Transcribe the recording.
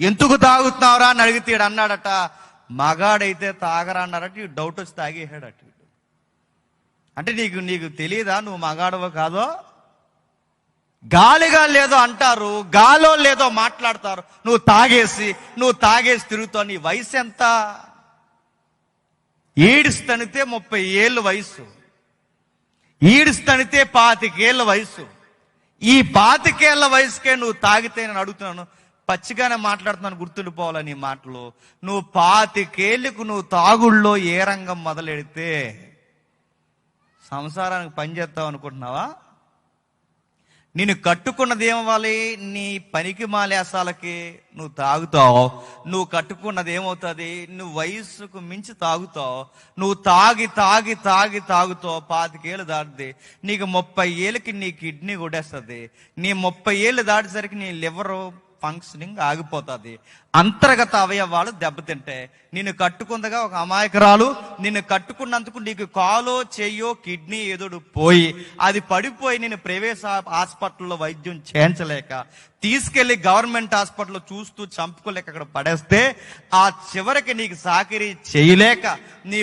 ఎందుకు తాగుతున్నావురా అని అడిగితే ఈడు అన్నాడట, మగాడైతే తాగరా అన్నారట. ఈ డౌట్ వచ్చి తాగేసాడట. అంటే నీకు తెలియదా నువ్వు మగాడవో కాదో? గాలిగా లేదో అంటారు, గాలో లేదో మాట్లాడతారు. నువ్వు తాగేసి తిరుగుతావు. నీ వయసు ఎంత? ఈడిస్తనితే 30 ఏళ్ళు వయసు, ఈడిస్తనితే 25 ఏళ్ళ వయసు. ఈ 25 ఏళ్ళ వయసుకే నువ్వు తాగితే నేను అడుగుతున్నాను, పచ్చిగానే మాట్లాడుతున్నాను, గుర్తుండిపోవాలి నీ మాటలు. నువ్వు 25 ఏళ్ళకు నువ్వు తాగుళ్ళో ఏ రంగం మొదలెడితే సంసారానికి పని చేస్తావు అనుకుంటున్నావా? నేను కట్టుకున్నది ఏమవ్వాలి? నీ పనికి మాలేసాలకి నువ్వు తాగుతావు. నువ్వు కట్టుకున్నది ఏమవుతుంది? నువ్వు వయసుకు మించి తాగుతావు. నువ్వు తాగుతావు. 25 ఏళ్ళు దాటితే నీకు 30 ఏళ్ళకి నీ కిడ్నీ కొట్టేస్తుంది. నీ 30 ఏళ్ళు దాటేసరికి నీ లివరు ఫంక్షనింగ్ ఆగిపోతుంది. అంతర్గత అవయవాలు దెబ్బతింటాయి. నిన్ను కట్టుకుందగా ఒక అమాయకురాలు, నిన్ను కట్టుకున్నందుకు నీకు కాలో చెయ్యో కిడ్నీ ఏదోడు పోయి అది పడిపోయి నేను ప్రైవేట్ హాస్పిటల్లో వైద్యం చేయించలేక తీసుకెళ్లి గవర్నమెంట్ హాస్పిటల్లో చూస్తూ చంపుకోలేక అక్కడ పడేస్తే ఆ చివరికి నీకు సాకిరీ చేయలేక నీ